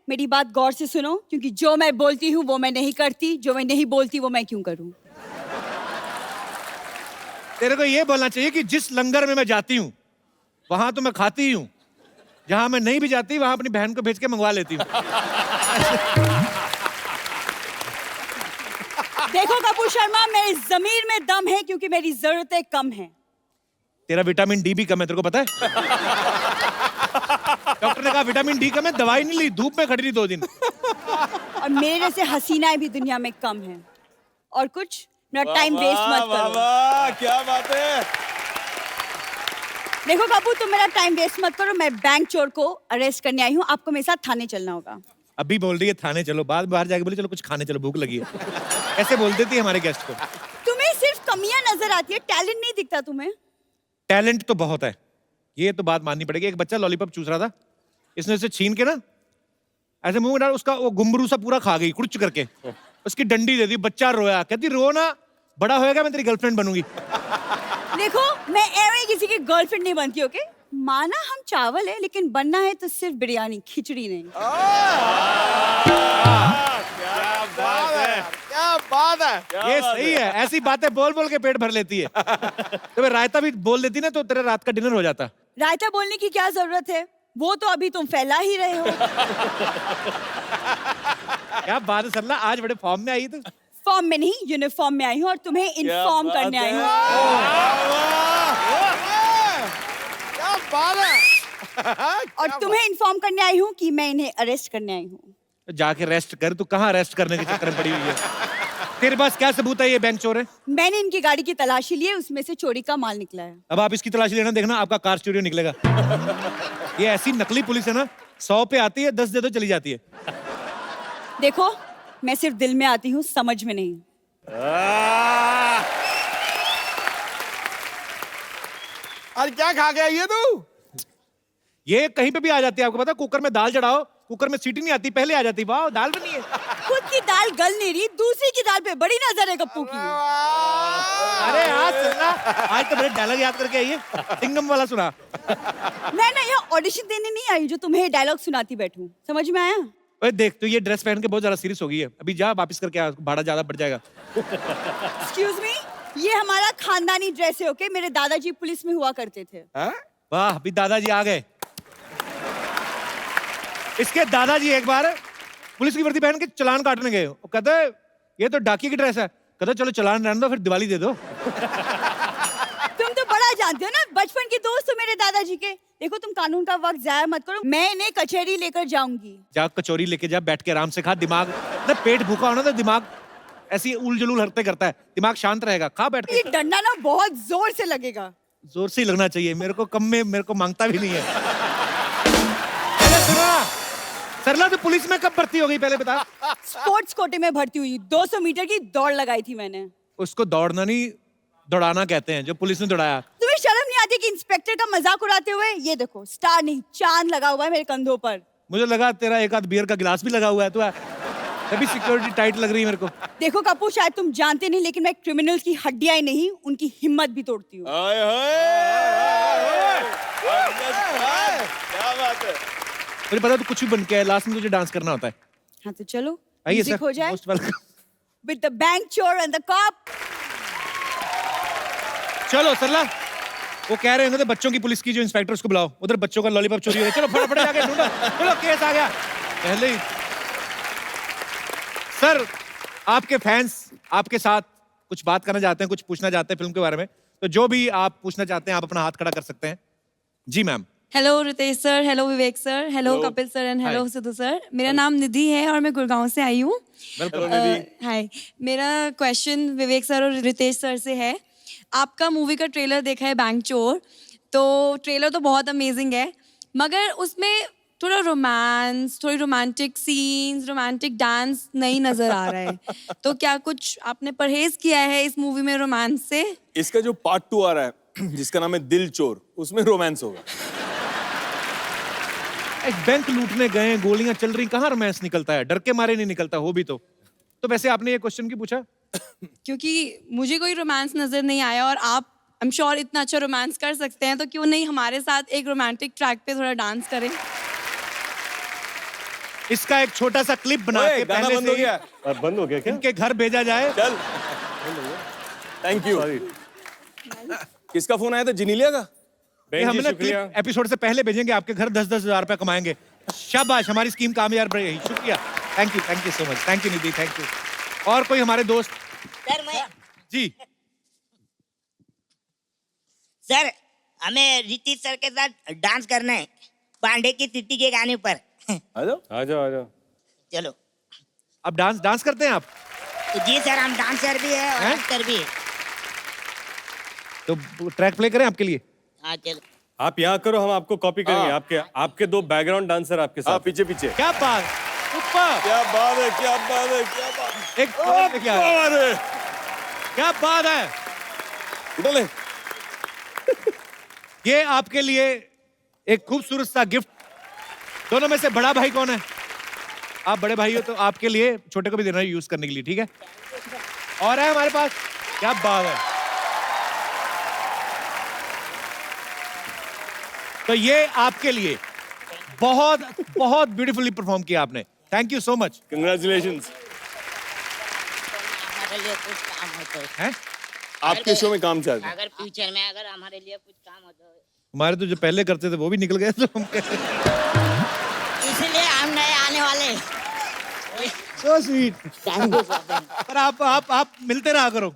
मेरी बात गौर से सुनो, क्योंकि जो मैं बोलती हूँ वो मैं नहीं करती, जो मैं नहीं बोलती वो मैं क्यों करूँ। तेरे को ये बोलना चाहिए कि जिस लंगर में मैं जाती हूँ वहां तो मैं खाती ही हूँ, जहां मैं नहीं भी जाती वहां अपनी बहन को भेज के मंगवा लेती हूँ। देखो कपूर शर्मा, मेरी जमीर में दम है क्योंकि मेरी जरूरतें कम हैं। तेरा विटामिन डी भी कम है, तेरे को पता है? डॉक्टर ने कहा विटामिन डी कम है, दवाई नहीं ली, धूप में खड़ी रही 2 दिन। और मेरे जैसे हसीनाएं भी दुनिया में कम हैं। और कुछ मेरा टाइम वेस्ट मत करो। वाह, क्या बात है। देखो कपूर, तुम मेरा टाइम वेस्ट मत करो, मैं बैंक चोर को अरेस्ट करने आई हूँ, आपको मेरे साथ थाने चलना होगा। अभी बोल रही है थाने चलो, बाद बाहर जाके बोले चलो कुछ खाने चलो, भूख लगी है। ऐसे बोल देती है हमारे गेस्ट को। तुम्हें सिर्फ कमियां नजर आती है, टैलेंट नहीं दिखता तुम्हें। टैलेंट तो बहुत है, ये तो बात माननी पड़ेगी। एक बच्चा लॉलीपॉप चूस रहा था, इसने उसे छीन के ना ऐसे मुंह में डाल, उसका वो गुम्बरू सा पूरा खा गई कुड़च करके, उसकी डंडी दे दी, बच्चा रोया, कहती रो ना, बड़ा होएगा मैं तेरी गर्लफ्रेंड बनूंगी। देखो, मैं एवं किसी की गर्लफ्रेंड नहीं बनती, ओके? माना हम चावल है, लेकिन बनना है तो सिर्फ बिरयानी, खिचड़ी नहीं। क्या बात है। ये सही है, ऐसी बातें बोल बोल के पेट भर लेती है। तो मैं रायता भी बोल देती ना तो तेरा रात का डिनर हो जाता। रायता बोलने की क्या जरूरत है, वो तो अभी तुम फैला ही रहे हो। क्या बात है सरला, आज बड़े फॉर्म में आई तू। फॉर्म में नहीं, यूनिफॉर्म में आई हूँ और तुम्हें इन्फॉर्म करने आई हूँ। क्या बात है। और तुम्हें इन्फॉर्म करने आई हूँ कि मैं इन्हें अरेस्ट करने आई हूँ। जाके रेस्ट कर, तू कहाँ रेस्ट करने के चक्कर में पड़ी हुई है? तेरे पास क्या सबूत है ये बैंक चोर है? मैंने इनकी गाड़ी की तलाशी ली है, उसमें से चोरी का माल निकला है। अब आप इसकी तलाशी लेना, देखना आपका कार चोरी निकलेगा। ये ऐसी नकली पुलिस है ना, 100 पे आती है, 10 दे दो चली जाती है। देखो, मैं सिर्फ दिल में आती हूँ, समझ में नहीं। आज क्या खा के आई है तू? ये कहीं पे भी आ जाती है, आपको पता? कुकर में दाल चढ़ाओ, कुकर में सीटी नहीं आती, पहले आ जाती। वाह, दाल बनी है। खुद की दाल गल नहीं रही, दूसरी की दाल पे बड़ी नजर है गप्पू की। अरे आज सुनना, आज तो बड़े डायलॉग याद करके आई है, सिंगम वाला सुना। मैं ना यहाँ ऑडिशन देने नहीं आई जो तुम्हें डायलॉग सुनाती बैठूं, समझ में आया? ओए देख, तो ये ड्रेस पहन के बहुत ज्यादा सीरियस हो गई है, अभी जा वापस करके आ, भाड़ा ज्यादा बढ़ जाएगा। एक्सक्यूज मी, ये हमारा खानदानी ड्रेस है, ओके? मेरे दादाजी पुलिस में हुआ करते थे। वाह, अभी दादाजी आ गए। इसके दादाजी एक बार पुलिस की वर्दी पहन के चालान काटने गए, वो कहते ये तो डाकिए की ड्रेस है, कहते चलो चालान रहने दो, फिर दिवाली दे दो। तुम तो बड़ा जानते हो ना, बचपन के दोस्त हो मेरे दादाजी के। देखो, तुम कानून का वक्त जाया मत करो, मैं इन्हें कचहरी लेकर जाऊंगी। जा कचौरी लेके जा, बैठ के आराम से खा, दिमाग ना, पेट भूखा होना तो दिमाग ऐसी उल जुलूल हरकतें करता है, दिमाग शांत रहेगा, खा बैठ ये के। डंडा ना बहुत जोर से लगेगा। जोर से ही लगना चाहिए, मेरे को कम में मेरे को मांगता भी नहीं है। अरे सुना, सरला तो पुलिस में कब भर्ती हो गई पहले बता? स्पोर्ट्स कोटे में भर्ती हुई, 200 मीटर की दौड़ लगाई थी मैंने। उसको दौड़ना नहीं, दौड़ाना कहते हैं, जो पुलिस ने दौड़ाया। तुम्हें शर्म नहीं आती कि इंस्पेक्टर का मजाक उड़ाते हुए? ये देखो, स्टार नहीं चांद लगा हुआ है मेरे कंधों पर। मुझे लगा तेरा एक आध बियर का गिलास भी लगा हुआ है, तो अभी सिक्योरिटी टाइट लग रही है मेरे को। देखो कपूर, शायद तुम जानते नहीं, लेकिन मैं क्रिमिनल्स की हड्डियां ही नहीं, उनकी हिम्मत भी तोड़ती हूँ। क्या बात है। मुझे पता तू कुछ भी बन के है, लास्ट में तुझे डांस करना होता है। हाँ तो चलो, आइए म्यूजिक सर, हो जाए। Most welcome. With the bank chore and the cop. चलो सरला, वो कह रहे हैं तो बच्चों की पुलिस की जो इंस्पेक्टर, उसको बुलाओ, उधर बच्चों का लॉलीपॉप चोरी हो गया, चलो फटाफट जाके ढूंढो, चलो केस आ गया पहले ही। सर, आपके फैंस आपके साथ कुछ बात करना चाहते हैं, कुछ पूछना चाहते हैं फिल्म के बारे में, तो जो भी आप पूछना चाहते हैं आप अपना हाथ खड़ा कर सकते हैं। जी ma'am. Hello Ritesh sir, hello Vivek sir, hello Kapil sir and hello Siddhu sir. मेरा नाम निधि है और मैं गुड़गांव से आई हूँ। हाय, मेरा क्वेश्चन विवेक सर और रितेश सर से है। आपका मूवी का ट्रेलर देखा है बैंक चोर, तो ट्रेलर तो बहुत अमेजिंग है, मगर उसमें थोड़ा रोमांस, थोड़ी रोमांटिक सीन्स, रोमांटिक डांस नहीं नजर आ रहा है। तो क्या कुछ आपने परहेज किया है इस मूवी में रोमांस से? इसका जो पार्ट 2 आ रहा है जिसका नाम है दिल चोर, उसमें रोमांस होगा। एक बैंक लूटने गए, गोलियां चल रही, कहाँ रोमांस निकलता है? डर के मारे नहीं निकलता, हो भी तो वैसे आपने ये क्वेश्चन क्यों पूछा? क्योंकि मुझे कोई रोमांस नजर नहीं आया और आप आई एम श्योर इतना अच्छा रोमांस कर सकते हैं, तो क्यों नहीं हमारे साथ एक रोमांटिक ट्रैक पे थोड़ा डांस करें? इसका एक छोटा सा क्लिप बना ओए, के गाना पहले बंद से हो ही गया। बंद हो गया क्या? इनके घर भेजा जाए। चल थैंक यू। किसका फोन आया था? जिनीलिया का? ये बहन हम जी ना शुक्रिया। क्लिप एपिसोड से पहले भेजेंगे, आपके घर 10-10 हजार रुपए कमाएंगे। शाबाश, हमारी स्कीम कामयाब रही। शुक्रिया, thank you so much, thank you Nidhi, thank you. और कोई हमारे दोस्त? सर मैं जी सर हमें ऋतिक सर के साथ डांस करना है पांडे की सिटी के गाने पर। आ जाओ। आ जाओ आ जाओ। चलो। अब डांस करते हैं आप? तो जी सर, हम डांसर भी है और हैं? एक्टर भी है। तो ट्रैक प्ले करें आपके लिए? हाँ चलो। आप यहाँ करो, हम आपको कॉपी करेंगे। हाँ। आपके 2 बैकग्राउंड डांसर आपके हाँ साथ। पीछे पीछे। क्या बात, ऊपर क्या बात है, क्या बात है, क्या बात है। एक क्या बात है। क्या बात है। उठो ले। ये आपके लिए एक खूबसूरत सा गिफ्ट। दोनों में से बड़ा भाई कौन है? आप बड़े भाई हो तो आपके लिए छोटे को भी देना है यूज करने के लिए, ठीक है? और है हमारे पास, क्या बात है। तो ये आपके लिए बहुत बहुत ब्यूटीफुली परफॉर्म किया आपने। Thank you so much. Congratulations. हमारे लिए कुछ काम हो तो हैं? आपके शो में काम चल रहा है। अगर फ्यूचर में अगर हमारे लिए कुछ काम हो तो हमारे तो जो पहले करते थे वो भी निकल गए, तो हम इसलिए हम नए आने वाले। So sweet. Thank you sir. पर आप मिलते रहा करो,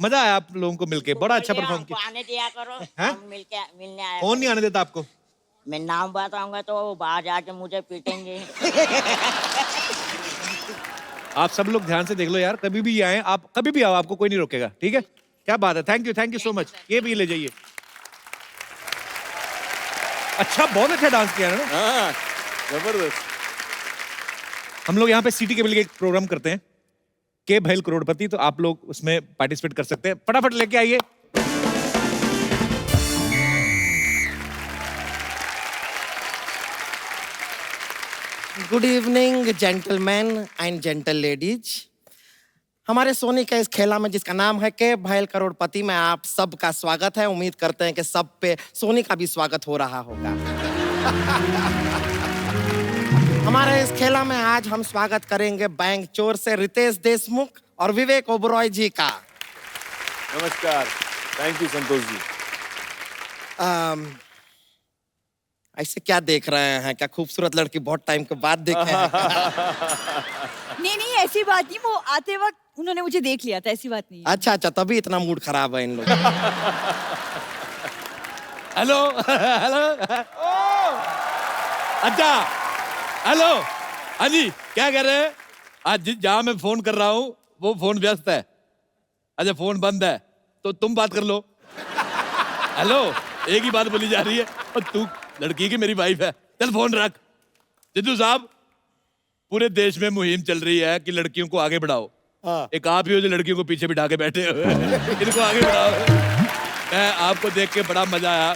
मजा आया आप लोगों को मिलके, बड़ा अच्छा परफॉर्म हमको किया। आने दिया करो, हैं? हम मिलने आए। कौन नहीं आने देता आपको? मैं नाम बताऊंगा तो वो बाहर जाके मुझे पीटेंगे। आप सब लोग ध्यान से देख लो यार, कभी भी आए आप, कभी भी आओ, आपको कोई नहीं रोकेगा, ठीक है? क्या बात है, थैंक यू सो मच। ये भी ले जाइए। अच्छा, बहुत अच्छा डांस किया है ना। हाँ जबरदस्त। हम लोग यहाँ पे सिटी केबल के एक प्रोग्राम करते हैं, के भैल करोड़पति, तो आप लोग उसमें पार्टिसिपेट कर सकते हैं। फटाफट लेके आइए। Good evening gentleman and gentle ladies. हमारे सोनी के इस खेला में जिसका नाम है के भैल करोड़पति में आप सबका स्वागत है। उम्मीद करते हैं कि सब पे सोनी का भी स्वागत हो रहा होगा। हमारे इस खेला में आज हम स्वागत करेंगे बैंक चोर से रितेश देशमुख और विवेक ओबरॉय जी का। नमस्कार। Thank you Santosh ji. ऐसे क्या देख रहे हैं? क्या खूबसूरत लड़की बहुत टाइम के बाद देखे हैं? नहीं ऐसी बात नहीं, वो आते वक्त उन्होंने मुझे देख लिया था, ऐसी बात नहीं है। अच्छा तभी इतना मूड खराब है इन लोग। Hello hello. अच्छा हेलो, हाँ जी, क्या कह रहे हैं? आज जहाँ मैं फोन कर रहा हूँ वो फोन व्यस्त है। अच्छा, फोन बंद है तो तुम बात कर लो। हेलो, एक ही बात बोली जा रही है, और तू लड़की की मेरी वाइफ है। चल फोन रख। जिद्दू साहब, पूरे देश में मुहिम चल रही है कि लड़कियों को आगे बढ़ाओ। हाँ। एक आप ही हो जो लड़कियों को पीछे बिठा के बैठे हो। इनको आगे बढ़ाओ। मैं आपको देख के बड़ा मजा आया।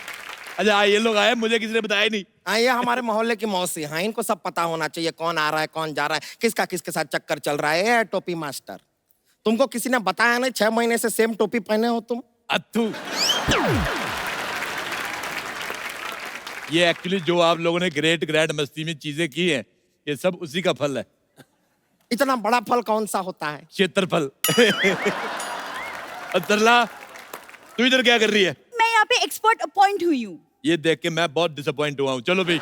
अच्छा, ये लोग आए, मुझे किसी ने बताया नहीं। हाँ, ये हमारे मोहल्ले की मौसी हैं, इनको सब पता होना चाहिए कौन आ रहा है कौन जा रहा है, किसका किसके साथ चक्कर चल रहा है। टोपी मास्टर, तुमको किसी ने बताया नहीं 6 महीने से सेम टोपी पहने हो तुम? अत्थू, ये एक्चुअली जो आप लोगों ने ग्रेट ग्रैंड मस्ती में चीजें की हैं, ये सब उसी का फल है। इतना बड़ा फल कौन सा होता है? क्षेत्रफल। तरला, तू इधर क्या कर रही है? मैं यहाँ पे एक्सपर्ट अपॉइंट हुई हूँ। ये देख के मैं बहुत डिसअपॉइंट हुआ हूँ। चलो भाई,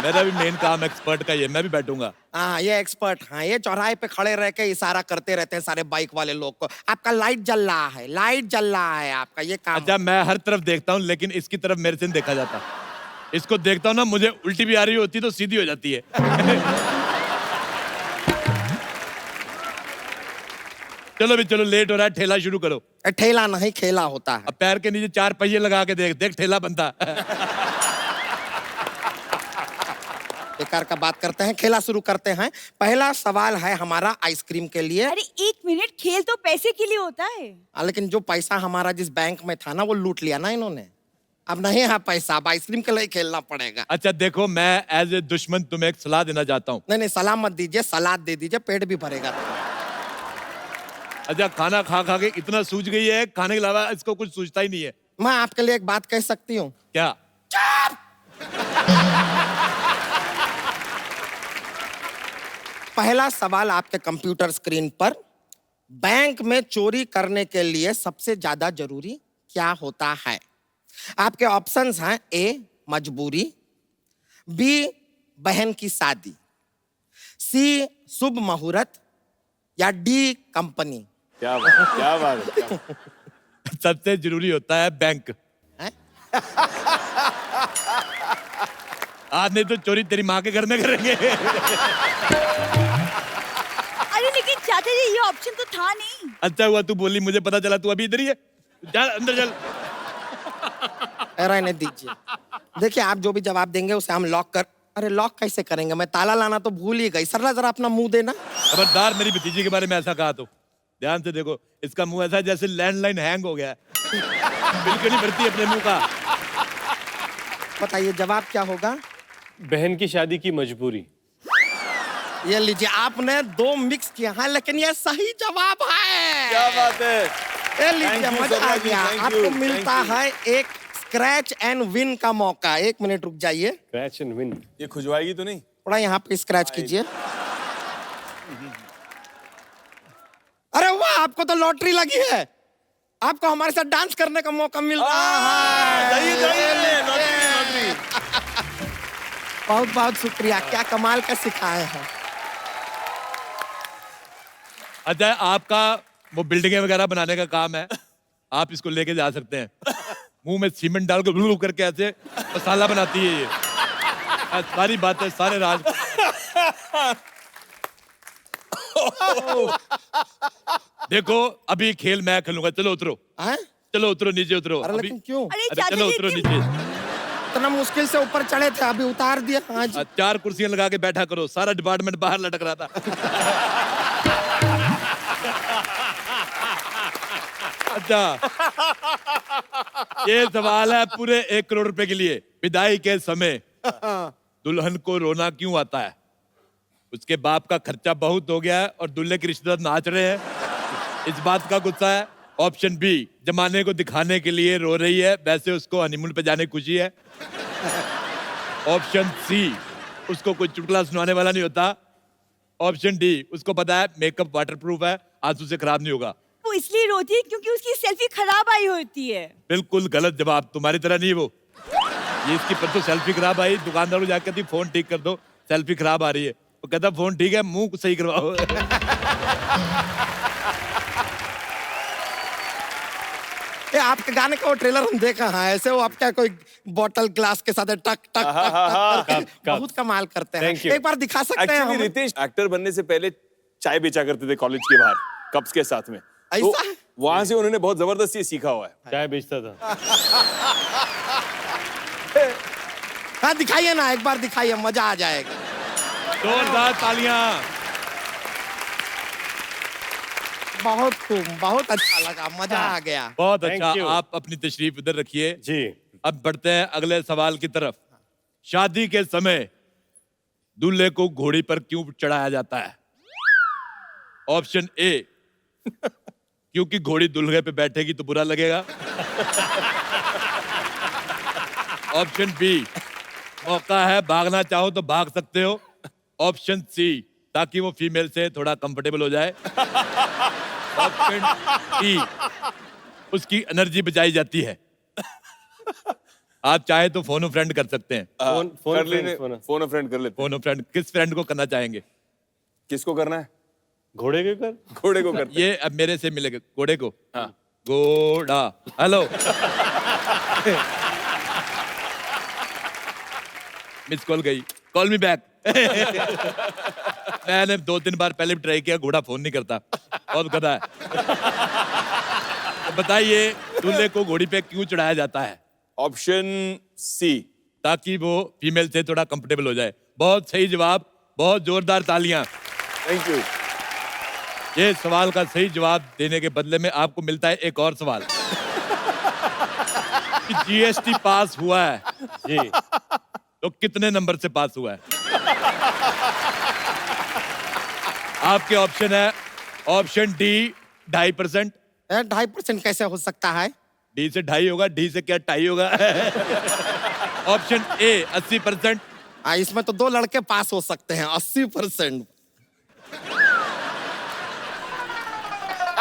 मेरा भी मेन काम एक्सपर्ट का ये, मैं भी बैठूंगा। हाँ, ये एक्सपर्ट। हाँ, ये चौराहे पे खड़े रह के इशारा करते रहते हैं सारे बाइक वाले लोग को। आपका लाइट जल रहा है, लाइट जल रहा है, आपका ये काम। अच्छा, मैं हर तरफ देखता हूँ, लेकिन इसकी तरफ मेरे से नहीं देखा जाता। इसको देखता हूँ ना, मुझे उल्टी भी आ रही होती तो सीधी हो जाती है। चलो भी चलो, लेट हो रहा है, ठेला शुरू करो। ठेला नहीं खेला होता है। अब पैर के नीचे 4 पहिए लगा के देख देख, ठेला बनता। बेकार का बात करते हैं, खेला शुरू करते हैं। पहला सवाल है हमारा आइसक्रीम के लिए। अरे 1 मिनट, खेल तो पैसे के लिए होता है। लेकिन जो पैसा हमारा जिस बैंक में था ना, वो लूट लिया ना इन्होंने। अब नहीं है पैसा, अब आइसक्रीम के लिए खेलना पड़ेगा। अच्छा देखो, मैं एज ए दुश्मन तुम्हें एक सलाह देना चाहता हूँ। नहीं सलाह मत दीजिए, सलाद दे दीजिए, पेट भी भरेगा। अच्छा, खाना खा खा के इतना सूझ गई है, खाने के अलावा इसको कुछ सूझता ही नहीं है। मैं आपके लिए एक बात कह सकती हूँ? क्या? पहला सवाल आपके कंप्यूटर स्क्रीन पर, बैंक में चोरी करने के लिए सबसे ज्यादा जरूरी क्या होता है? आपके ऑप्शंस हैं ए मजबूरी, बी बहन की शादी, सी शुभ मुहूर्त या डी कंपनी। क्या बात है, क्या बात है, क्या बात है। सबसे जरूरी होता है बैंक। हैं? आज नहीं तो चोरी तेरी माँ के घर में करेंगे। अरे लेकिन चाचा जी ये ऑप्शन तो था नहीं। अच्छा हुआ तू बोली, मुझे पता चला तू अभी इधर ही है। चल अंदर चल। रहने दीजिए। देखिए आप जो भी जवाब देंगे उसे हम लॉक कर, अरे लॉक कैसे करेंगे? मैं ताला लाना तो भूल ही गई। सरला जरा अपना मुंह देना। खबरदार मेरी भतीजी के बारे में ऐसा कहा तो। ध्यान से देखो, इसका मुंह ऐसा है जैसे लैंडलाइन हैंग हो गया है। बिल्कुल नहीं भरती अपने मुंह का। बताइए जवाब क्या होगा? बहन की शादी की मजबूरी। ये लीजिए, आपने दो मिक्स किया है लेकिन ये सही जवाब है। क्या बात है। ये लीजिए, Thank you, मजा आ सरला जी, गया। thank आपको you, मिलता thank you। है एक स्क्रैच एंड विन का मौका। 1 मिनट रुक जाइए, क्रैच एंड विन। ये खुजवाएगी तो नहीं? थोड़ा यहाँ पे स्क्रैच कीजिए। अरे वाह, आपको तो लॉटरी लगी है। आपको हमारे साथ डांस करने का मौका मिल रहा है। जाइए, जाइए, लॉटरी, लॉटरी। बहुत बहुत शुक्रिया, क्या कमाल का सिखाए हैं। अच्छा आपका वो बिल्डिंगें वगैरह बनाने का काम है, आप इसको लेके जा सकते हैं। मुंह में सीमेंट डाल के ब्लू करके ऐसे मसाला बनाती है ये। सारी बातें, सारे राज। देखो अभी खेल मैं खेलूंगा, चलो उतरो। हैं? चलो उतरो, नीचे उतरो। अरे अभी लेकिन क्यों? अरे अरे चाचा चलो जी उतरो क्यों? नीचे। इतना मुश्किल से ऊपर चढ़े थे, अभी उतार दिया। हाँ जी। 4 कुर्सियां लगा के बैठा करो, सारा डिपार्टमेंट बाहर लटक रहा था। अच्छा ये सवाल है पूरे 1 करोड़ रुपए के लिए। विदाई के समय दुल्हन को रोना क्यों आता है? उसके बाप का खर्चा बहुत हो गया है और दूल्हे के रिश्तेदार नाच रहे हैं, इस बात का गुस्सा है। ऑप्शन बी, जमाने को दिखाने के लिए रो रही है, वैसे उसको हनीमून पे जाने की खुशी है। ऑप्शन सी, उसको कोई चुटकुला सुनाने वाला नहीं होता। ऑप्शन डी, उसको पता है मेकअप वाटरप्रूफ है, आंसू से खराब नहीं होगा। वो इसलिए रोती है क्योंकि उसकी सेल्फी खराब आई होती है। बिल्कुल गलत जवाब, तुम्हारी तरह नहीं वो। ये इसकी परसों सेल्फी खराब आई, दुकानदार को जाकर कहती फोन ठीक कर दो, सेल्फी खराब आ रही है। वो कहता फोन ठीक है, मुंह को सही करवाओ। ये आपके गाने का वो ट्रेलर हम देखा है, ऐसे वो आपका कोई बोतल ग्लास के साथ टक टक टक टक करके बहुत कमाल करते हैं। Thank you। एक बार दिखा सकते हैं एक्चुअली हम? रितेश एक्टर बनने से पहले चाय बेचा करते थे कॉलेज के बाहर कप्स के साथ में। तो ऐसा है? वहां से उन्होंने बहुत जबरदस्त ये सीखा हुआ है। चाय बेचता था। हाँ दिखाइए ना, एक बार दिखाइए, मजा आ जाएगा। जोरदार तालियां। बहुत खूब, बहुत अच्छा लगा, मजा आ गया। बहुत Thank अच्छा, you। आप अपनी तशरीफ इधर रखिए। जी। अब बढ़ते हैं अगले सवाल की तरफ। शादी के समय दूल्हे को घोड़ी पर क्यों चढ़ाया जाता है? ऑप्शन ए, क्योंकि घोड़ी दूल्हे पे बैठेगी तो बुरा लगेगा। ऑप्शन बी, मौका है भागना चाहो तो भाग सकते हो। ऑप्शन सी, ताकि वो फीमेल से थोड़ा कंफर्टेबल हो जाए। ऑप्शन डी, उसकी एनर्जी बचाई जाती है। आप चाहे तो फोन फ्रेंड कर सकते हैं। फोन कर लेने, फोन फोन फ्रेंड कर लेते हैं। फोन फ्रेंड किस फ्रेंड को करना चाहेंगे? किसको करना है? घोड़े के कर। घोड़े को करते ये अब मेरे से मिलेगा घोड़े को। हाँ। घोड़ा हेलो। मिस कॉल गई, कॉल मी बैक। मैंने 2-3 बार पहले भी ट्राई किया, घोड़ा फोन नहीं करता, बहुत गधा है। तो बताइए दूल्हे को घोड़ी पे क्यों चढ़ाया जाता है? ऑप्शन सी, ताकि वो फीमेल से थोड़ा कंफर्टेबल हो जाए। बहुत सही जवाब, बहुत जोरदार तालियां। Thank you. ये सवाल का सही जवाब देने के बदले में आपको मिलता है एक और सवाल। कि जीएसटी पास हुआ है जी। तो कितने नंबर से पास हुआ है? आपके ऑप्शन है ऑप्शन डी 2.5%, 2.5% कैसे हो सकता है? डी से 2.5 होगा, डी से क्या 2.5 होगा। ऑप्शन ए 80%, इसमें तो 2 लड़के पास हो सकते हैं। 80%।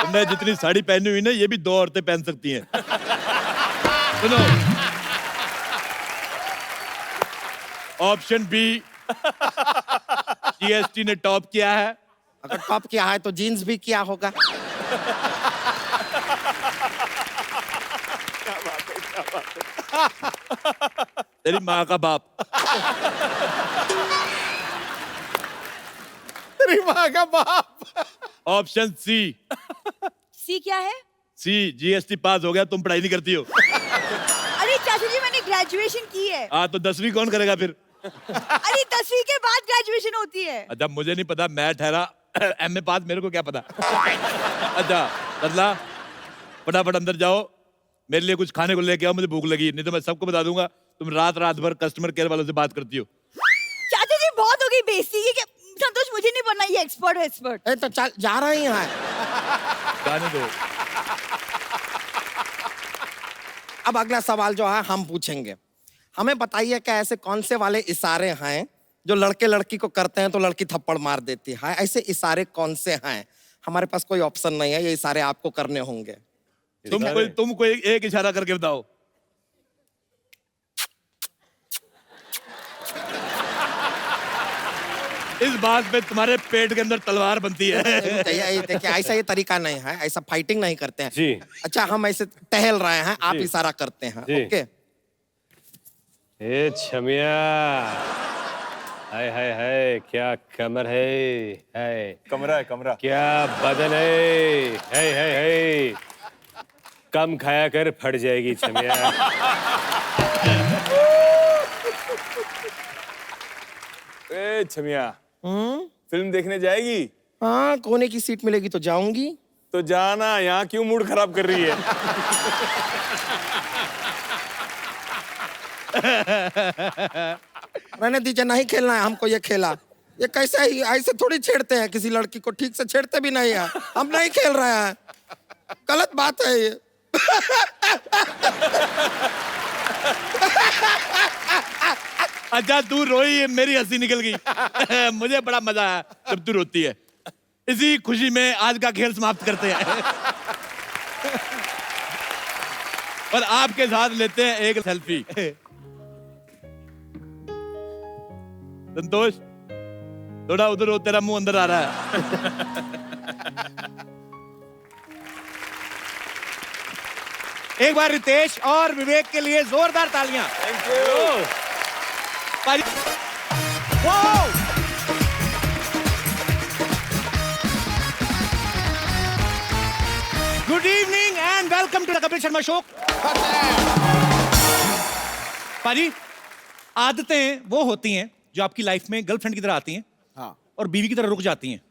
तुमने जितनी साड़ी पहनी हुई ना ये भी 2 औरतें पहन सकती हैं। सुनो, ऑप्शन बी, जीएसटी ने टॉप किया है। अगर टॉप किया है तो जीन्स भी किया होगा। तेरी माँ का बाप। तेरी माँ का बाप। ऑप्शन सी, सी क्या है? सी जीएसटी पास हो गया, तुम पढ़ाई नहीं करती हो। अरे चाचू जी मैंने ग्रेजुएशन की है। हाँ तो 10वीं कौन करेगा फिर? अरे 10वीं के बाद ग्रेजुएशन होती है। अच्छा मुझे नहीं पता, मैं ठहरा एमए पास, मेरे को क्या पता। अच्छा बदला, फटाफट अंदर जाओ, मेरे लिए कुछ खाने को लेके आओ, मुझे भूख लगी, नहीं तो मैं सबको बता दूंगा तुम रात रात भर कस्टमर केयर वालों से बात करती हो। चाचू जी बहुत हो गई बेइज्जती। ये क्या संतोष, मुझे नहीं बनना ये एक्सपर्ट है एक्सपर्ट। ए तो चल जा रही हैं। जाने दो। अब अगला सवाल जो है हम पूछेंगे। हमें बताइए कि ऐसे कौन से वाले इशारे हैं जो लड़के लड़की को करते हैं तो लड़की थप्पड़ मार देती है? ऐसे इशारे कौन से हैं? हमारे पास कोई ऑप्शन नहीं है, ये इशारे आपको करने होंगे। तुम कोई एक इशारा करके बताओ। इस बात पे तुम्हारे पेट के अंदर तलवार बनती है। ये देखिए, ऐसा ये तरीका नहीं है, ऐसा फाइटिंग नहीं करते हैं जी। अच्छा हम ऐसे टहल रहे हैं, आप जी। इशारा करते हैं। जी। ओके। ए छमिया, हाय हाय हाय, क्या कमर है, हाय कमरा है कमरा। क्या बदन है, हाय हाय हाय, कम खाया कर फट जाएगी छमिया। ए छमिया, फिल्म देखने जाएगी? हाँ, कोने की सीट मिलेगी तो जाऊंगी। तो जाना, यहाँ क्यों मूड खराब कर रही है? रहने दीजिए, नहीं खेलना है हमको ये खेला। ये कैसे ही ऐसे थोड़ी छेड़ते हैं किसी लड़की को, ठीक से छेड़ते भी नहीं है। हम नहीं खेल रहे हैं, गलत बात है ये। अच्छा तू रोई, मेरी हंसी निकल गई। मुझे बड़ा मजा आया जब तू रोती है। इसी खुशी में आज का खेल समाप्त करते हैं और आपके साथ लेते हैं एक सेल्फी। संतोष थोड़ा उधर हो, तेरा मुंह अंदर आ रहा है। एक बार रितेश और विवेक के लिए जोरदार तालियां। Thank you. Good evening and welcome to the Kapil Sharma show. पाजी, आदतें वो होती हैं जो आपकी लाइफ में गर्लफ्रेंड की तरह आती हैं हाँ। और बीवी की तरह रुक जाती हैं।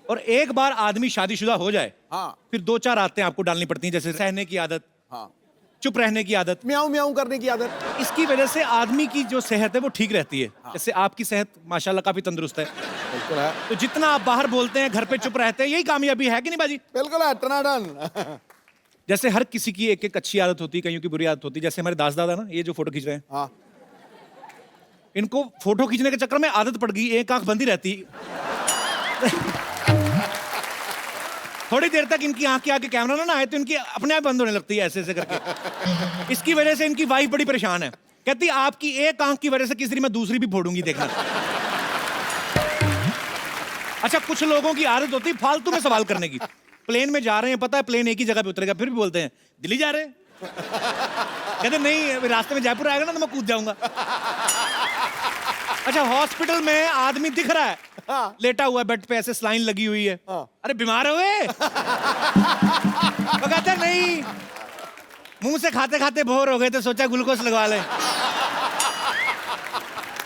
और एक बार आदमी शादीशुदा हो जाए हाँ। फिर 2-4 आदतें आपको डालनी पड़ती हैं, जैसे सहने की आदत, हाँ। चुप रहने की आदत। म्याऊं म्याऊं करने की आदत। इसकी वजह से आदमी की जो सेहत है वो ठीक रहती है। जैसे आपकी सेहत माशाल्लाह काफी तंदुरुस्त है, बिल्कुल है, तो जितना आप बाहर बोलते हैं, घर पे चुप रहते हैं, यही कामयाबी है कि नहीं बाजी? बिल्कुल है, टनाटन। जैसे हर किसी की एक एक अच्छी आदत होती है, कईयों की बुरी आदत होती है। जैसे हमारे दास दादा ना, ये जो फोटो खींच रहे हैं, हाँ। इनको फोटो खींचने के चक्कर में आदत पड़ गई, एक आंख बंद ही रहती। थोड़ी देर तक इनकी आंख के आगे कैमरा ना आए तो इनकी अपने आप बंद होने लगती है, ऐसे ऐसे करके। इसकी वजह से इनकी वाइफ बड़ी परेशान है, कहती आपकी एक आंख की वजह से किसी दिन मैं दूसरी भी फोड़ूंगी, देखना। अच्छा, कुछ लोगों की आदत होती है फालतू में सवाल करने की। प्लेन में जा रहे हैं, पता है प्लेन एक ही जगह पे उतरेगा, फिर भी बोलते हैं दिल्ली जा रहे हैं। कहते नहीं, अभी रास्ते में जयपुर आएगा ना तो मैं कूद जाऊंगा। अच्छा, हॉस्पिटल में आदमी दिख रहा है, लेटा हुआ है बेड पे, ऐसे स्लाइन लगी हुई है। अरे बीमार हुए? वो कहते नहीं, मुंह से खाते खाते बोर हो गए तो सोचा ग्लूकोज लगवा ले।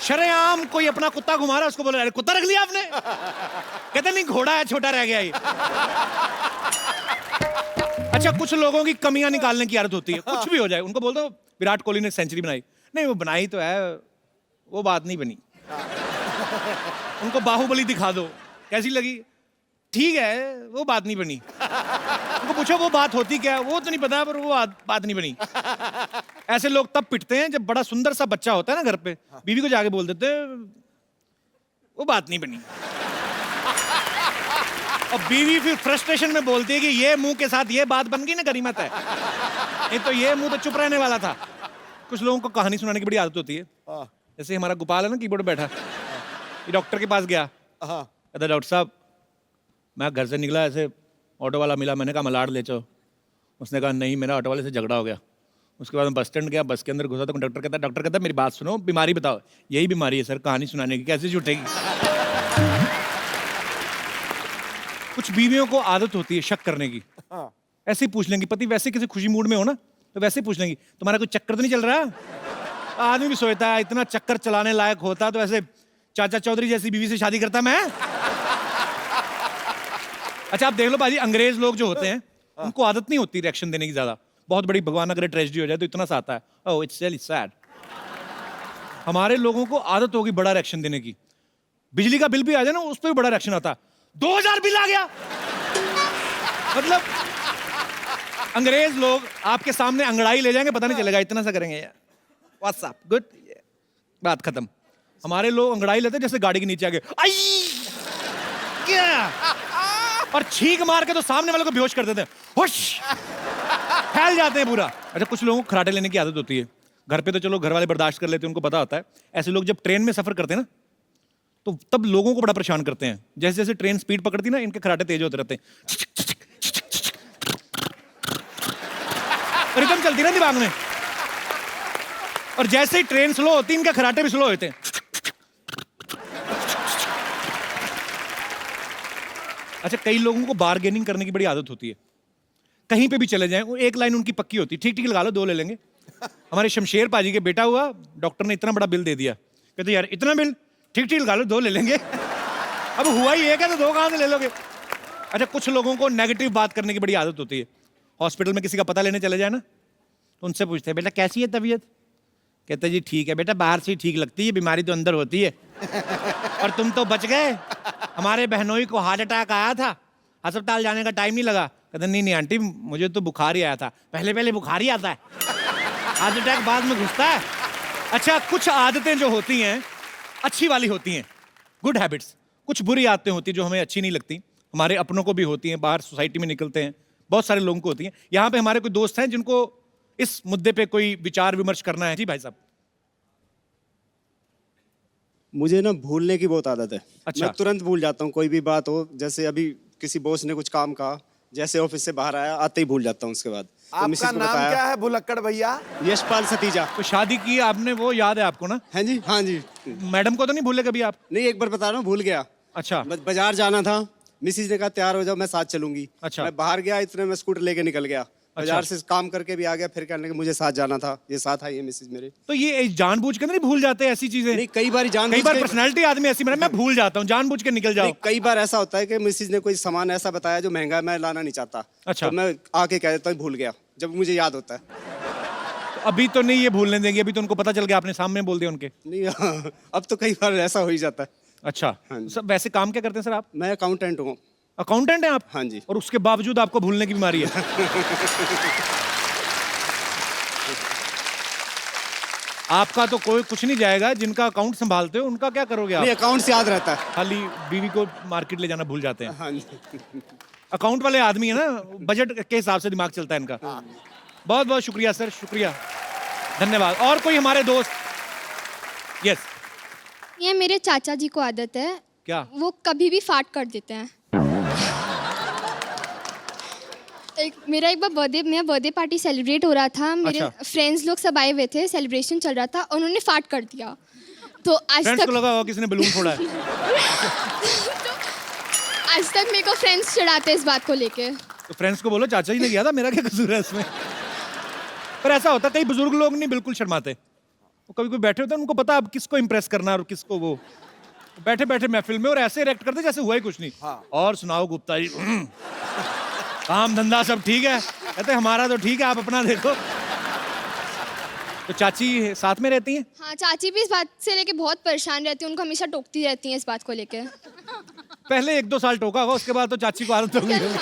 शरेआम कोई अपना कुत्ता घुमा रहा है, उसको बोल रहा है कुत्ता रख लिया आपने? कहते नहीं, घोड़ा है, छोटा रह गया ये। अच्छा, कुछ लोगों की कमियां निकालने की आदत होती है, कुछ भी हो जाए उनको बोल दो विराट कोहली ने सेंचुरी बनाई, नहीं वो बनाई तो है, वो बात नहीं बनी। उनको बाहुबली दिखा दो, कैसी लगी? ठीक है, वो बात नहीं बनी। उनको पूछो वो बात होती क्या, वो तो नहीं पता, पर वो बात नहीं बनी। ऐसे लोग तब पिटते हैं जब बड़ा सुंदर सा बच्चा होता है ना घर पे, बीवी को जाके बोल देते हैं वो बात नहीं बनी। और बीवी फिर फ्रस्ट्रेशन में बोलती है कि ये मुंह के साथ ये बात बन गई ना, गनीमत है। नहीं तो ये मुंह तो चुप रहने वाला था। कुछ लोगों को कहानी सुनाने की बड़ी आदत होती है। जैसे हमारा गोपाल है ना, कीबोर्ड पे बैठा, ये डॉक्टर के पास गया, कहता डॉक्टर साहब मैं घर से निकला, ऐसे ऑटो वाला मिला, मैंने कहा मलाड ले चलो। उसने कहा नहीं, मेरा ऑटो वाले से झगड़ा हो गया। उसके बाद मैं बस स्टैंड गया, बस के अंदर घुसा तो डॉक्टर कहता मेरी बात सुनो, बीमारी बताओ। यही बीमारी है सर, कहानी सुनाने की, कैसे छूटेगी। कुछ बीवियों को आदत होती है शक करने की। ऐसे ही पूछ लेंगी, पति वैसे किसी खुशी मूड में हो ना तो वैसे ही पूछ लेंगी तुम्हारा कोई चक्कर तो नहीं चल रहा। आदमी भी सोचता है इतना चक्कर चलाने लायक होता तो ऐसे चाचा चौधरी जैसी बीवी से शादी करता मैं। अच्छा आप देख लो बाजी, अंग्रेज लोग जो होते हैं उनको आदत नहीं होती रिएक्शन देने की ज्यादा। बहुत बड़ी भगवान अगर ट्रेजेडी हो जाए तो इतना सा आता है, ओह इट्स रियली सैड। हमारे लोगों को आदत होगी बड़ा रिएक्शन देने की। बिजली का बिल भी आ जाए ना, उस पर भी बड़ा रिएक्शन आता है, 2000 बिल आ गया। मतलब अंग्रेज लोग आपके सामने अंगड़ाई ले जाएंगे, पता नहीं चलेगा, इतना सा करेंगे यार व्हाट्सअप गुड, बात खत्म। हमारे लोग अंगड़ाई लेते जैसे गाड़ी के नीचे आ गए, आई क्या, और छींक मार के तो सामने वाले को बेहोश कर देते हैं, हुश फैल जाते हैं पूरा। अच्छा कुछ लोगों को खराटे लेने की आदत होती है। घर पे तो चलो घर वाले बर्दाश्त कर लेते हैं, उनको पता होता है। ऐसे लोग जब ट्रेन में सफर करते हैं ना तो तब लोगों को बड़ा परेशान करते हैं। जैसे जैसे ट्रेन स्पीड पकड़ती ना, इनके खराटे तेज होते रहते हैं, रिदम चलती ना दिमाग में। और जैसे ही ट्रेन स्लो होती है इनके खराटे भी स्लो होते हैं। अच्छा कई लोगों को बार्गेनिंग करने की बड़ी आदत होती है। कहीं पे भी चले जाएं, एक लाइन उनकी पक्की होती है, ठीक ठीक लगा लो 2 ले लेंगे। हमारे शमशेर पाजी के बेटा हुआ, डॉक्टर ने इतना बड़ा बिल दे दिया, कहते यार इतना बिल, ठीक ठीक लगा लो 2 ले लेंगे। अब हुआ ही एक है तो 2 कहां से ले लोगे। अच्छा कुछ लोगों को नेगेटिव बात करने की बड़ी आदत होती है। हॉस्पिटल में किसी का पता लेने चले जाए ना तो उनसे पूछते हैं बेटा कैसी है तबीयत, कहते जी ठीक है बेटा, बाहर से ही ठीक लगती है, बीमारी तो अंदर होती है। और तुम तो बच गए, हमारे बहनोई को हार्ट अटैक आया था, अस्पताल जाने का टाइम नहीं लगा। कहते नहीं नहीं आंटी मुझे तो बुखार ही आया था। पहले बुखार ही आता है, हार्ट अटैक बाद में घुसता है। अच्छा कुछ आदतें जो होती हैं अच्छी वाली होती हैं, गुड हैबिट्स। कुछ बुरी आदतें होती हैं जो हमें अच्छी नहीं लगती, हमारे अपनों को भी होती हैं, बाहर सोसाइटी में निकलते हैं बहुत सारे लोगों को होती हैं। यहाँ पे हमारे कोई दोस्त हैं जिनको इस मुद्दे पे कोई विचार विमर्श करना है। जी भाई साहब। मुझे ना भूलने की बहुत आदत है। अच्छा। मैं तुरंत भूल जाता हूँ कोई भी बात हो। जैसे अभी किसी बॉस ने कुछ काम कहा, जैसे ऑफिस से बाहर आया आते ही भूल जाता हूँ उसके बाद। तो मिसेस आपका को नाम बताया, क्या है भुलक्कड़ भैया? यशपाल सतीजा। तो शादी की आपने, वो याद है आपको ना? हाँ जी हाँ जी। मैडम को तो नहीं भूले कभी आप? नहीं एक बार बता रहा हूँ, भूल गया। अच्छा बाजार जाना था, मिसेज ने कहा तैयार हो जाओ मैं साथ चलूंगी। अच्छा। मैं बाहर गया, इतने में स्कूटर लेके निकल गया। बाजार से काम करके भी आ गया, फिर कहने लगे मुझे साथ जाना था, ये साथ आई है मिसेज मेरे। तो ये जानबूझ के नहीं भूल जाते ऐसी चीजें? नहीं कई बार कई बार पर्सनालिटी आदमी ऐसी मैं भूल जाता हूँ, जानबूझ के निकल जाओ। कई बार ऐसा होता है कि मिसेज ने कोई सामान ऐसा बताया जो महंगा है, मैं लाना नहीं चाहता। अच्छा। तो मैं आके कह देता हूँ भूल गया, जब मुझे याद होता है। तो अभी तो नहीं ये भूलने देंगे, अभी तो उनको पता चल गया, आपने सामने बोल दिया उनके। नहीं अब तो कई बार ऐसा हो ही जाता है। अच्छा सब वैसे काम क्या करते हैं सर आप? मैं अकाउंटेंट हूँ। अकाउंटेंट हैं आप? हाँ जी। और उसके बावजूद आपको भूलने की बीमारी है? आपका तो कोई कुछ नहीं जाएगा, जिनका अकाउंट संभालते हो उनका क्या करोगे आप? नहीं अकाउंट से याद रहता है। खाली बीवी को मार्केट ले जाना भूल जाते हैं। हाँ जी। अकाउंट वाले आदमी है ना, बजट के हिसाब से दिमाग चलता है इनका। बहुत बहुत शुक्रिया सर, शुक्रिया, धन्यवाद। और कोई हमारे दोस्त? यस। ये मेरे चाचा जी को आदत है, क्या? वो कभी भी फाट कर देते हैं। मेरा एक बार बर्थडे पार्टी सेलिब्रेट हो रहा था, मेरे अच्छा। फ्रेंड्स लोग सब आए हुए थे, सेलिब्रेशन चल रहा था, उन्होंने फाट कर दिया। तो आज फ्रेंड्स तक को लगा होगा किसी ने बलून फोड़ा है। आज तक मेरे को फ्रेंड्स चिढ़ाते हैं इस बात को लेके। तो फ्रेंड्स को बोलो चाचा जी ने किया था, मेरा क्या कसूर है इसमें? पर ऐसा होता है, कई बुजुर्ग लोग नहीं बिल्कुल शर्माते। वो कभी कोई बैठे होते हैं, उनको पता अब किसको इंप्रेस करना और किसको वो बैठे बैठे महफिल में और ऐसे रिएक्ट करते जैसे हुआ ही कुछ नहीं। हाँ। और सुनाओ गुप्ता जी, काम धंधा सब ठीक है? कहते हमारा तो ठीक है, आप अपना देखो। तो चाची साथ में रहती हैं? हाँ, चाची भी इस बात से लेके बहुत परेशान रहती है, उनको हमेशा टोकती रहती हैं इस बात को लेके। पहले 1-2 साल टोका होगा, उसके बाद तो चाची को आदत हो गई होगी।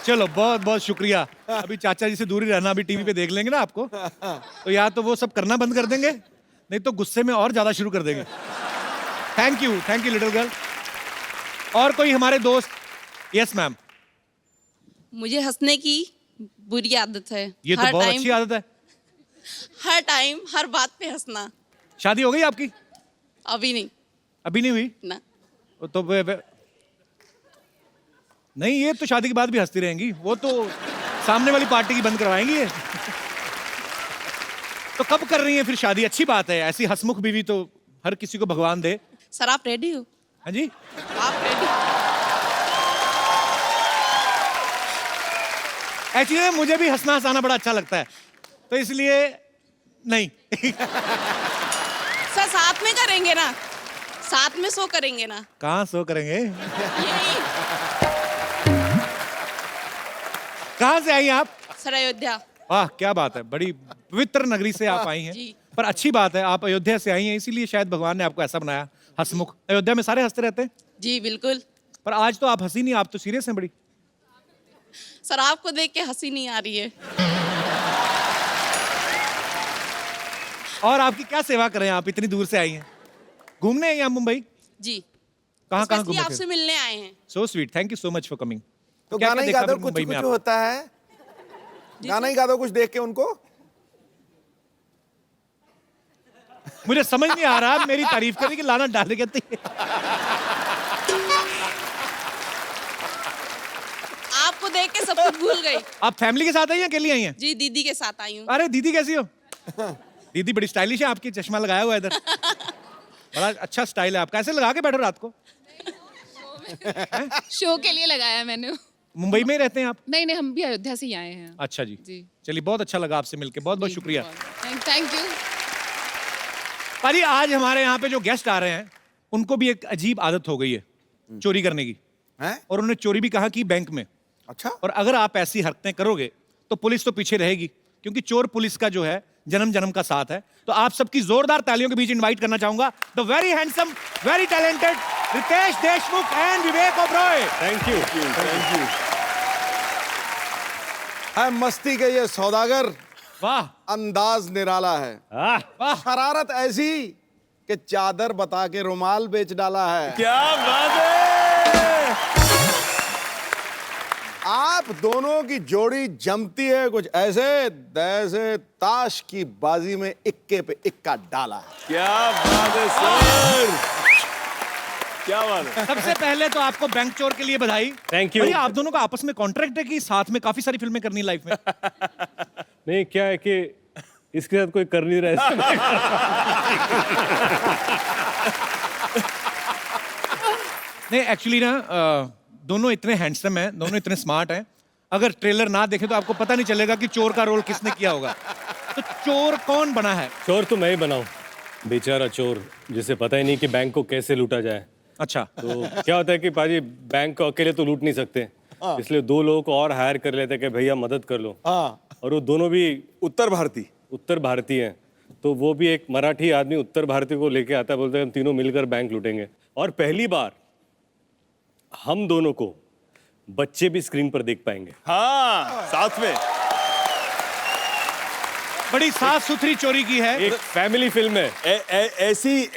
चलो बहुत बहुत शुक्रिया। अभी चाचा जी से दूरी रहना, अभी टीवी पे देख लेंगे ना आपको, तो या तो वो सब करना बंद कर देंगे, नहीं तो गुस्से में और ज्यादा शुरू कर देंगे। Thank you little girl. और कोई हमारे दोस्त? Yes ma'am. मुझे हंसने की बुरी आदत है। ये तो बहुत अच्छी आदत है। हर टाइम हर बात पे हंसना। शादी हो गई आपकी? अभी नहीं। अभी नहीं हुई ना। तो नहीं, ये तो शादी के बाद भी हंसती रहेंगी, वो तो सामने वाली पार्टी की बंद करवाएंगी ये। तो कब कर रही हैं फिर शादी? अच्छी बात है, ऐसी हंसमुख बीवी तो हर किसी को भगवान दे। सर आप रेडी हो? हाँ जी। आप रेडी? एक्चुअली मुझे भी हंसना हंसाना बड़ा अच्छा लगता है, तो इसलिए नहीं। सर साथ में करेंगे ना, साथ में शो करेंगे ना। कहाँ शो करेंगे? यही। कहाँ से आई आप? सर अयोध्या। वाह क्या बात है, बड़ी पवित्र नगरी से आप आई हैं। जी। पर अच्छी बात है, आप अयोध्या से आई हैं, इसीलिए शायद भगवान ने आपको ऐसा बनाया हंसमुख। अयोध्या में सारे हंसते रहते हैं। जी बिल्कुल। पर आज तो आप हंसी नहीं, आप तो सीरियस हैं बड़ी। सर आपको देख के हंसी नहीं आ रही है। और आपकी क्या सेवा करें, आप इतनी दूर से आई हैं? घूमने हैं यहाँ मुंबई? जी। कहाँ कहाँ Especially घूमे आपसे मिलने आए हैं। So sweet, thank you so much for coming. तो गाना ही गा दो, कुछ कुछ होता है। गाना ही गा दो कुछ देख के उनको। मुझे समझ नहीं आ रहा, मेरी तारीफ करने की लाना डाल कहती है। आपको देख के सब कुछ भूल गई। आप फैमिली के साथ आई हैं, अकेली आई हैं? जी दीदी के साथ आई हूँ। अरे दीदी कैसी हो? दीदी बड़ी स्टाइलिश है, आपकी चश्मा लगाया हुआ है इधर। बड़ा अच्छा स्टाइल है आपका, ऐसे लगा के बैठो रात को। शो के लिए लगाया मैंने। मुंबई में ही रहते हैं आप? नहीं नहीं, हम भी अयोध्या से ही आए हैं। अच्छा जी, चलिए बहुत अच्छा लगा आपसे मिलके, बहुत बहुत शुक्रिया। Thank you. पाजी आज हमारे यहाँ पे जो गेस्ट आ रहे हैं उनको भी एक अजीब आदत हो गई है चोरी करने की है? और उन्होंने चोरी भी कहा कि बैंक में। अच्छा। और अगर आप ऐसी हरकतें करोगे तो पुलिस तो पीछे रहेगी, क्योंकि चोर पुलिस का जो है जन्म जन्म का साथ है। तो आप सबकी जोरदार तालियों के बीच इनवाइट करना चाहूंगा the very handsome, very talented Ritesh Deshmukh and Vivek Oberoi. Thank you, thank you. है मस्ती के ये सौदागर, वाह अंदाज निराला है, वाह शरारत ऐसी कि चादर बता के रुमाल बेच डाला है। क्या बात है। आप दोनों की जोड़ी जमती है कुछ ऐसे जैसे ताश की बाजी में इक्के पे इक्का डाला है। क्या बात है सर, क्या बात है। सबसे पहले तो आपको बैंक चोर के लिए बधाई। Thank you. भैया आप दोनों का आपस में कॉन्ट्रैक्ट है कि साथ में काफी सारी फिल्में करनी लाइफ में? नहीं, क्या है कि इसके साथ कोई कर नहीं रहा है। नहीं एक्चुअली ना दोनों इतने हैंडसम हैं, दोनों इतने स्मार्ट हैं, अगर ट्रेलर ना देखे तो आपको पता नहीं चलेगा कि चोर का रोल किसने किया होगा। तो चोर कौन बना है? चोर तो मैं ही बनाऊं, बेचारा चोर जिसे पता ही नहीं कि बैंक को कैसे लूटा जाए। अच्छा। तो क्या होता है कि पाजी बैंक को अकेले तो लूट नहीं सकते, इसलिए दो लोगों को और हायर कर लेते कि भैया मदद कर लो। और वो दोनों भी उत्तर भारतीय हैं, तो वो भी एक मराठी आदमी उत्तर भारतीय को लेके आता है, बोलते हैं हम तीनों मिलकर बैंक लूटेंगे। और पहली बार हम दोनों को बच्चे भी स्क्रीन पर देख पाएंगे। हाँ साथ में बड़ी साफ सुथरी चोरी की है, एक फैमिली फिल्म है।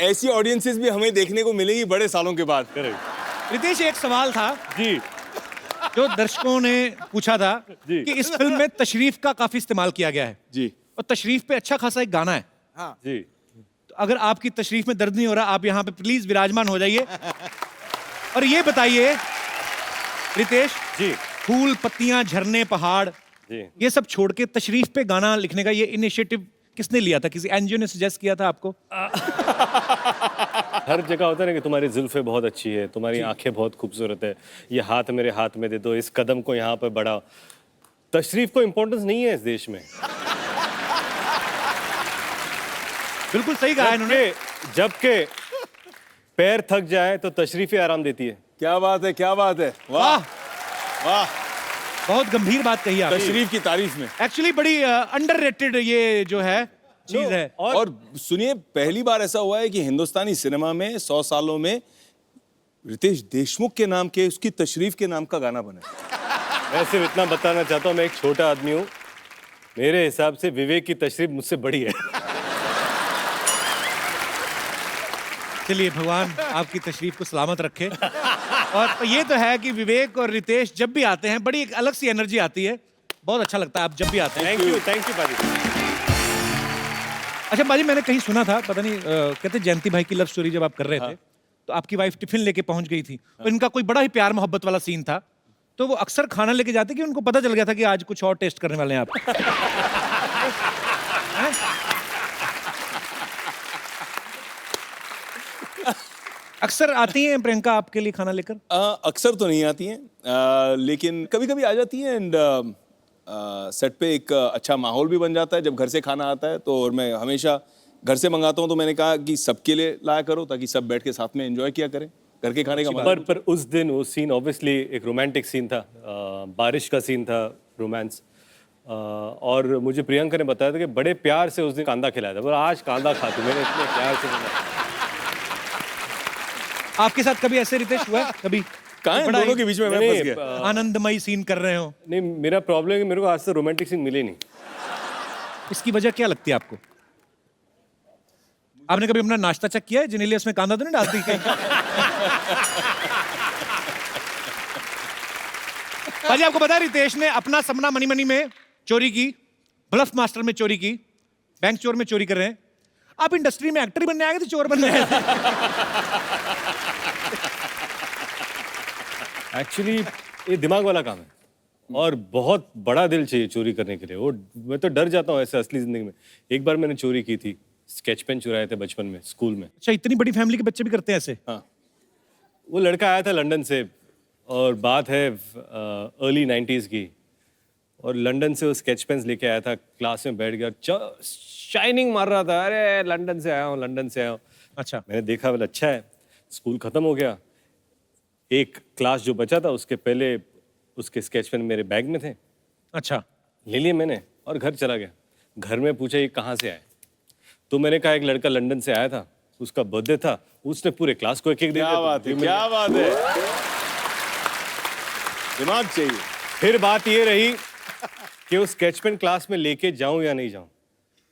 ऐसी ऑडियंसेस भी हमें देखने को मिलेगी बड़े सालों के बाद। रितेश एक सवाल था जी जो दर्शकों ने पूछा था कि इस फिल्म में तशरीफ का काफी इस्तेमाल किया गया है जी, और तशरीफ पे अच्छा खासा एक गाना है। हाँ जी। तो अगर आपकी तशरीफ में दर्द नहीं हो रहा, आप यहाँ पे प्लीज विराजमान हो जाइए और ये बताइए रितेश जी, फूल पत्तियां झरने पहाड़ जी, ये सब छोड़ के तशरीफ पे गाना लिखने का ये इनिशिएटिव किसने लिया था? किसी एनजीओ ने सजेस्ट किया था आपको? हर जगह होता है ना कि तुम्हारी जुल्फे बहुत अच्छी है, तुम्हारी आंखें बहुत खूबसूरत है, ये हाथ मेरे हाथ में दे दो, इस कदम को यहाँ पर बढ़ाओ। तशरीफ को इम्पोर्टेंस नहीं है इस देश में। बिल्कुल सही कहा इन्होंने। जबकि पैर थक जाए तो तशरीफ ही आराम देती है। क्या बात है, क्या बात है, वाह वाह, बहुत गंभीर बात कही आपने तशरीफ की तारीफ में। एक्चुअली बड़ी अंडररेटेड ये जो है चीज है। और सुनिए, पहली बार ऐसा हुआ है कि हिंदुस्तानी सिनेमा में 100 सालों में रितेश देशमुख के नाम के, उसकी तशरीफ के नाम का गाना बना। मैं सिर्फ इतना बताना चाहता हूँ, मैं एक छोटा आदमी हूँ, मेरे हिसाब से विवेक की तशरीफ मुझसे बड़ी है। चलिए भगवान आपकी तशरीफ को सलामत रखे। और ये तो है कि विवेक और रितेश जब भी आते हैं बड़ी एक अलग सी एनर्जी आती है, बहुत अच्छा लगता है आप जब भी आते हैं। थैंक यू पाजी। अच्छा बाजी, मैंने कहीं सुना था, पता नहीं कहते जयंती भाई की लव स्टोरी जब आप कर रहे थे तो आपकी वाइफ टिफिन लेके पहुंच गई थी और इनका कोई बड़ा ही प्यार मोहब्बत वाला सीन था, तो वो अक्सर खाना लेके जाते कि उनको पता चल गया था कि आज कुछ और टेस्ट करने वाले हैं आप? अक्सर आती हैं प्रियंका आपके लिए खाना लेकर? अक्सर तो नहीं आती हैं, लेकिन कभी कभी आ जाती हैं। एंड सेट पे एक अच्छा माहौल भी बन जाता है जब घर से खाना आता है। तो और मैं हमेशा घर से मंगाता हूँ, तो मैंने कहा कि सबके लिए लाया करो ताकि सब बैठ के साथ में एंजॉय किया करें घर के खाने का मजा। पर उस दिन वो सीन ऑब्वियसली एक रोमांटिक सीन था, बारिश का सीन था, रोमांस। और मुझे प्रियंका ने बताया था कि बड़े प्यार से उस दिन कांदा खिलाया था, पर आज कांदा खा तू, मैंने इतने प्यार से बनाया। आपके साथ कभी ऐसे रितेश हुआ है कभी? कहाँ हैं दोनों के बीच में मैं फंस गया। आनंदमयी सीन कर रहे हो? नहीं, मेरा प्रॉब्लम है कि मेरे को आज तक रोमांटिक सीन मिले नहीं। इसकी वजह क्या लगती है आपको? आपने कभी अपना नाश्ता चेक किया है? जिन्हें उसमें कांदा तो नहीं डालती कहीं? भाजी आपको पता है रितेश ने अपना सपना मनी मनी में चोरी की, ब्लफ मास्टर में चोरी की, बैंक चोर में चोरी कर रहे हैं। आप इंडस्ट्री में एक्टर ही बनने आए थे, चोर बनने आए थे? एक्चुअली ये दिमाग वाला काम है और बहुत बड़ा दिल चाहिए चोरी करने के लिए। वो मैं तो डर जाता हूँ ऐसे असली जिंदगी में। एक बार मैंने चोरी की थी, स्केच पेन चुराए थे बचपन में स्कूल में। अच्छा, इतनी बड़ी फैमिली के बच्चे भी करते हैं ऐसे? हाँ, वो लड़का आया था लंदन से और बात है अर्ली 90s की, और लंदन से वो स्केच पेन्स लेके आया था, क्लास में बैठ गया, शाइनिंग मार रहा था, अरे लंदन से आया हूँ, लंदन से आया हूँ। अच्छा, मैंने देखा बोला अच्छा है। स्कूल खत्म हो गया, एक क्लास जो बचा था उसके पहले उसके स्केच पेन मेरे बैग में थे। अच्छा, ले लिए मैंने और घर चला गया। घर में पूछा ये कहाँ से आए, तो मैंने कहा एक लड़का लंदन से आया था, उसका बर्थडे था, उसने पूरे क्लास को एक एक दे दिया। क्या बात है, क्या बात है, दिमाग चाहिए। फिर बात ये रही कि वो स्केच पेन क्लास में लेके जाऊं या नहीं जाऊं।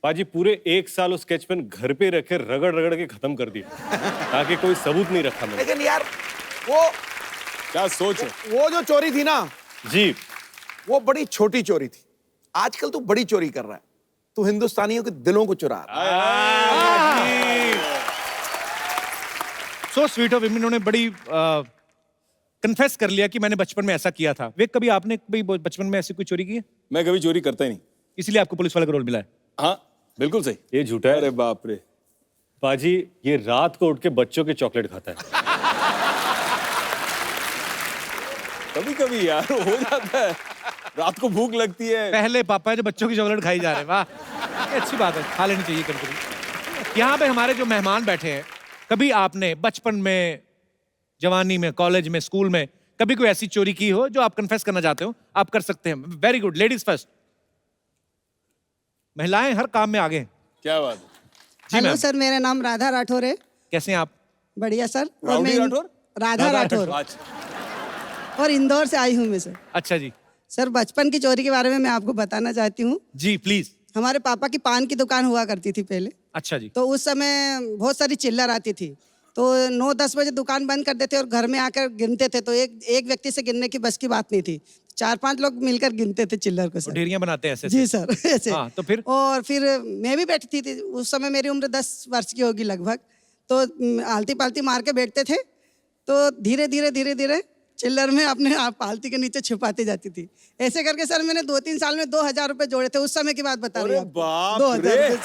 पाजी पूरे 1 साल उस स्केच पेन घर पे रखे रगड़ रगड़ के खत्म कर दिया ताकि कोई सबूत नहीं रखा मैंने। लेकिन यार वो क्या सोच है, वो जो चोरी थी ना जी, वो बड़ी छोटी चोरी थी। आजकल तू बड़ी चोरी कर रहा है, तू हिंदुस्तानियों के दिलों को चुरा रहा है। सो स्वीट ऑफ हिम, इन्होंने बड़ी कन्फेस कर लिया कि मैंने बचपन में ऐसा किया था। वे कभी आपने कभी बचपन में ऐसी कोई चोरी की है? मैं कभी चोरी करता ही नहीं, इसलिए आपको पुलिस वाले का रोल मिला है? हाँ बिल्कुल सही। ये झूठा है। अरे बाप रे पाजी, ये रात को उठ के बच्चों के चॉकलेट खाता है। कभी कभी यार हो जाता है, रात को भूख लगती है। पहले पापा है जो बच्चों की चॉकलेट खाई जा रहे हैं, वाह ये अच्छी बात है, खा लेनी चाहिए कभी। यहाँ पे हमारे जो मेहमान बैठे हैं, कभी आपने बचपन में, जवानी में, कॉलेज में, स्कूल में कभी कोई ऐसी चोरी की हो जो आप कन्फेस करना चाहते हो? आप कर सकते हैं। Very good, ladies first. महिलाएं हर काम में आगे हैं। क्या बात है। हेलो सर, मेरा नाम राधा राठौर है। कैसे हैं आप? बढ़िया सर। राउडी राठौर? राधा राठौर, और इंदौर से आई हूँ मैं सर। अच्छा जी। सर, बचपन की चोरी के बारे में मैं आपको बताना चाहती हूँ। जी प्लीज। हमारे पापा की पान की दुकान हुआ करती थी पहले। अच्छा जी। तो उस समय बहुत सारी चिल्लर आती थी, तो 9-10 बजे दुकान बंद कर देते और घर में आकर गिनते थे। तो एक व्यक्ति से गिनने की बस की बात नहीं थी, 4-5 लोग मिलकर गिनते थे चिल्लर को सर। ढेरियां बनाते हैं ऐसे? जी सर, ऐसे। हाँ, तो फिर? और फिर मैं भी बैठती थी, उस समय मेरी उम्र 10 वर्ष की होगी लगभग। तो आलती पालती मार के बैठते थे, तो धीरे धीरे चिल्लर में अपने आप पालती के नीचे छुपाती जाती थी। ऐसे करके सर मैंने 2-3 साल में 2000 रुपए जोड़े थे। उस समय की बात बता रही हूँ। 2000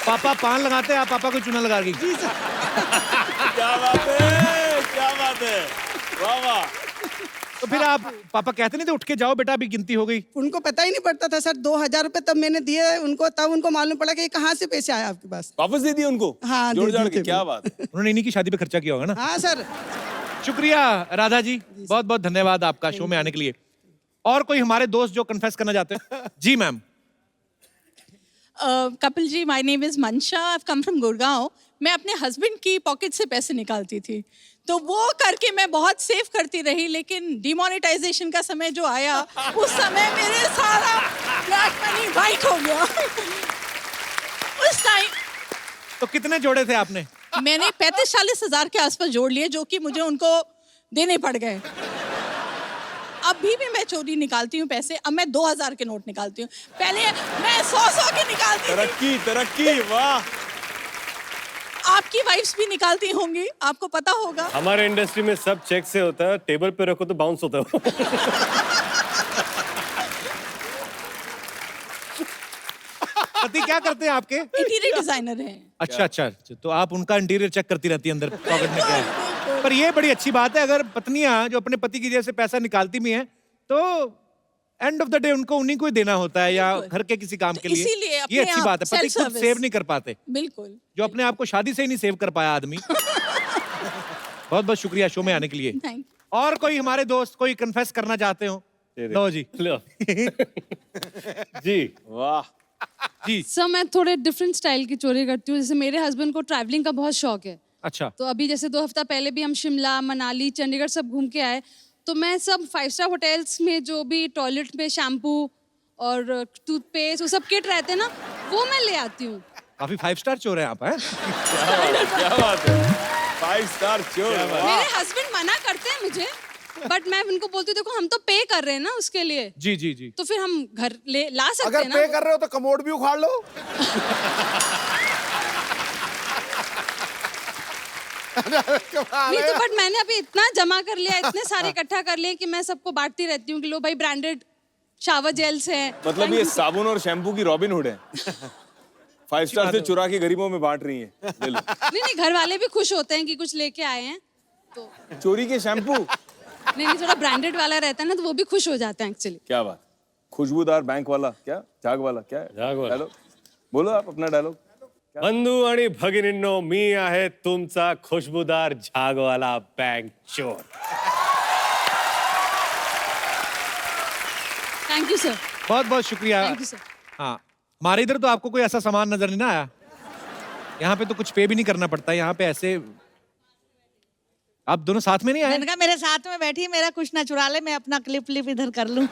पापा पान लगाते हैं, आप पापा को चूना लगा दी? जी सर। क्या बात है, क्या बात है, वाह वाह। तो फिर आप पापा कहते नहीं थे उठ के जाओ बेटा अभी गिनती हो गई? उनको पता ही नहीं पड़ता था सर। 2000 रुपए तब मैंने दिए उनको, तब उनको मालूम पड़ा कि कहाँ से पैसे आए आपके पास। वापस दे दिए उनको? हाँ, जोड़ दे जाड़ दिए के। थे। क्या बात है। उन्होंने इन्हीं की शादी पे खर्चा किया होगा ना? हाँ सर। शुक्रिया राधा जी, बहुत बहुत धन्यवाद आपका शो में आने के लिए। और कोई हमारे दोस्त जो कन्फेस करना चाहते हैं? जी ma'am. Kapil ji, my name is Mansha, I have come from Gurgaon. मैं अपने हस्बैंड की पॉकेट से पैसे निकालती थी, तो वो करके मैं बहुत सेव करती रही, लेकिन डिमोनेटाइजेशन का समय जो आया उस समय मेरे सारा ब्लैक मनी वाइट हो गया। उस टाइम तो कितने जोड़े थे आपने? मैंने 35-40 हजार के आसपास जोड़ लिए, जो कि मुझे उनको देने पड़ गए। अभी भी मैं चोरी निकालती हूँ पैसे। अब मैं 2000 के नोट निकालती हूँ, पहले मैं 100 के निकालती थी। तरक्की तरक्की, वाह। आपकी वाइफ्स भी निकालती होंगी, आपको पता होगा। हमारे इंडस्ट्री में सब चेक से होता है, टेबल पे रखो तो बाउंस होता है। पति क्या करते हैं आपके? इंटीरियर डिजाइनर हैं। अच्छा अच्छा, तो आप उनका इंटीरियर चेक करती रहती है अंदर पॉकेट में क्या है। पर ये बड़ी अच्छी बात है, अगर पत्नियां जो अपने पति की जेब से पैसा निकालती भी हैं तो एंड ऑफ द डे उनको उन्हीं को ही देना होता है, या घर के किसी काम के लिए। इसीलिए अपने ये अच्छी आप बात है, पति खुद self-service। सेव नहीं कर पाते, बिल्कुल। जो अपने आप को शादी से ही नहीं सेव कर पाया आदमी। बहुत बहुत शुक्रिया शो में आने के लिए। थैंक और कोई हमारे दोस्त कोई कन्फेस करना चाहते हो? लो जी। लो। जी वाह जी। सर मैं थोड़े डिफरेंट स्टाइल की चोरी करती हूँ। जैसे मेरे हस्बैंड को ट्रैवलिंग का बहुत शौक है। अच्छा। तो अभी जैसे 2 हफ्ता पहले भी हम शिमला, मनाली, चंडीगढ़ सब घूम के आए। तो मैं सब 5 स्टार होटल्स में जो भी टॉयलेट में शैम्पू और टूथपेस्ट वो सब किट रहते हैं ना, वो मैं ले आती हूँ। काफी 5 स्टार चोर हैं आप, हैं? क्या बात है, 5 स्टार चोर। मेरे हस्बैंड मना करते हैं मुझे, बट मैं उनको बोलती हूँ देखो हम तो पे कर रहे हैं ना उसके लिए, जी जी जी। तो फिर हम घर ला सकते अगर हैं ना। पे कर रहे हो तो कमोड भी उखाड़ लो। नहीं तो बट मैंने अभी इतना जमा कर लिया, इतने सारे इकट्ठा कर लिए कि मैं सबको बांटती रहती हूँ कि लो भाई ब्रांडेड शावर जेल्स हैं। मतलब ये साबुन और शैम्पू की रॉबिन हुड है। 5 स्टार से चुरा के गरीबों में बांट रही है। नहीं घर वाले भी खुश होते हैं कि कुछ लेके आए हैं तो। चोरी के शैम्पू? नहीं थोड़ा ब्रांडेड वाला रहता है ना, तो वो भी खुश हो जाते हैं एक्चुअली। क्या बात। खुशबूदार बैंक वाला, क्या झाग वाला, क्या है झाग वाला। डायलॉग बोलो आप अपना डायलॉग। बंधू आणि भगिनींनो, मी आहे तुमचा खुशबूदार झागवाला बँक चोर। Thank you sir. बहुत बहुत शुक्रिया। Thank you sir. हाँ, हमारे इधर तो आपको कोई ऐसा सामान नजर नहीं ना आया। यहाँ पे तो कुछ पे भी नहीं करना पड़ता, यहाँ पे ऐसे आप दोनों साथ में नहीं आए? मैंने कहा मेरे साथ में बैठी, मेरा कुछ ना चुरा ले, मैं अपना क्लिप इधर कर लूं।